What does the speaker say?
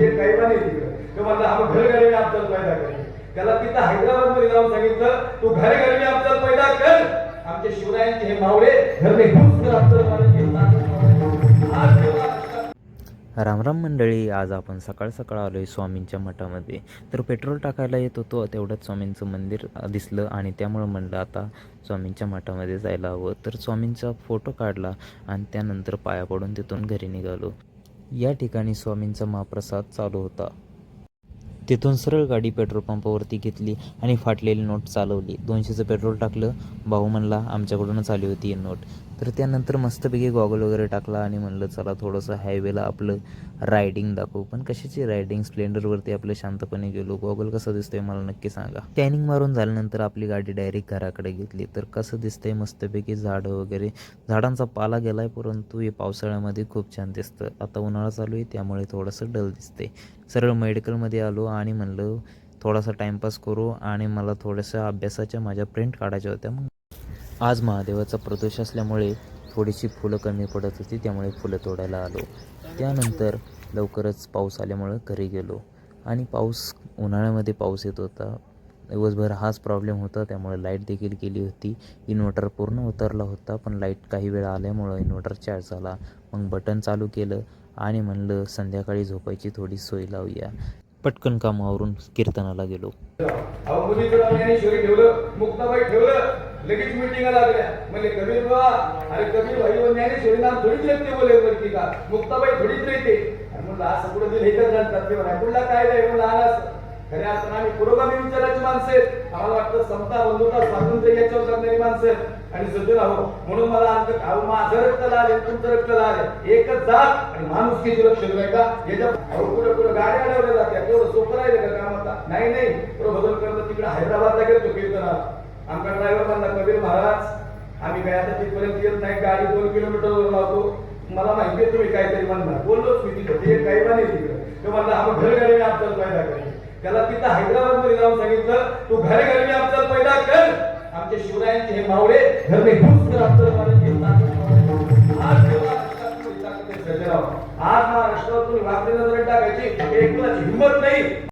एक गायबाने तिकडे तो म्हणला आपण घर घरी अफजल पैदा करेल. त्याला तिथं हैदराबाद मध्ये जाऊन सांगितलं तू घर घरी अफजल पैदा कर. आमचे शिवरायांचे हे मावळे घरने घुस कर अफजल रामराम मंडळी, आज आपण सकाळ सकाळ आलो आहे स्वामींच्या मठामध्ये. तर पेट्रोल टाकायला येत होतो तेवढ्यात स्वामींचं मंदिर दिसलं आणि त्यामुळं म्हणलं आता स्वामींच्या मठामध्ये जायला हवं. तर स्वामींचा फोटो काढला आणि त्यानंतर पाया पडून तिथून घरी निघालो. या ठिकाणी स्वामींचा महाप्रसाद चालू होता. तिथून सरळ गाडी पेट्रोल पंपावरती घेतली आणि फाटलेली नोट चालवली. 200चं पेट्रोल टाकलं. भाऊ म्हणला आमच्याकडूनच आली होती ही नोट. तर त्यानंतर मस्तपैकी गॉगल वगैरे टाकला आणि म्हणलं चला थोडंसं हायवेला आपलं रायडिंग दाखवू. पण कशाची रायडिंग, स्प्लेंडरवरती आपलं शांतपणे गेलो. गॉगल कसं दिसतंय मला नक्की सांगा. टॅनिंग मारून झाल्यानंतर आपली गाडी डायरेक्ट घराकडे घेतली. तर कसं दिसतंय मस्तपैकी झाडं वगैरे, झाडांचा पाला गेलाय परंतु हे पावसाळ्यामध्ये खूप छान दिसतं. आता उन्हाळा चालू आहे त्यामुळे थोडंसं डल दिसतंय. सरळ मेडिकलमध्ये आलो आणि म्हणलं थोडासा टाईमपास करू आणि मला थोड्याशा अभ्यासाच्या माझ्या प्रिंट काढायच्या होत्या. मग आज महादेवाचा प्रदोष असल्यामुळे थोडीशी फुलं कमी पडत होती त्यामुळे फुलं तोडायला आलो. त्यानंतर लवकरच पाऊस आल्यामुळं घरी गेलो आणि उन्हाळ्यामध्ये पाऊस येत होता. दिवसभर हाच प्रॉब्लेम होता त्यामुळे लाईट देखील गेली होती. इन्व्हर्टर पूर्ण उतरला होता पण लाईट काही वेळा आल्यामुळं इन्व्हर्टर चार्ज झाला. मग बटन चालू केलं आणि म्हणलं संध्याकाळी झोपायची थोडी सोय लावूया. पटकन कामावरून कीर्तनाला गेलो. मुक्ताबाई ठेवलं, लगेच मिटिंग लागल्या. म्हणजे कबीर बाबा, अरे कबीर भाई व ज्ञानेश्वरी नाम थोडीच लेखते बोले वरती का मुक्ताबाई थोडीच येते. म्हणलं असं पुढे दिलं एकच जाणतात ते म्हणा पुढला काय नाही म्हणलं आला. खऱ्या अर्थानं आम्ही पुरोगामी विचाराची माणसं आहेत. आम्हाला वाटतं समता, बंधुता, स्वातंत्र्य याच्यावर जगणारी माणसं आहेत आणि सज्जन आहोत. म्हणून मला माझं रक्त लाल आहे, तुमचं रक्त लाल आहे, एकच जात आणि माणुसकीची लक्ष नाही का याच्या पुढे पुढे गाड्या अडवल्या जात्या. तेवढं सोपं राहिलं का काम आता? नाही नाही, बदल करत तिकडे हैदराबादला गेलो कीर्तनात. आमचा ड्रायव्हर म्हणला कबीर महाराज आम्ही काय आता तिथपर्यंत येत नाही, गाडी 2 किलोमीटरवर लावतो. मला माहिती आहे तुम्ही काहीतरी म्हणणार. बोललोच मी तिथे एक गायबाने तिकडे तो म्हणला आपण घर घरी अफजल पैदा करेल. त्याला तिथं हैदराबाद मध्ये जाऊन सांगितलं तू घर घरी अफजल पैदा कर. आमचे शिवरायांचे हे मावळे घरने घुस कर अफजल आज महाराष्ट्रावर तुम्ही वाकडी नजर टाकायची एक कुणाची हिंमत नाही.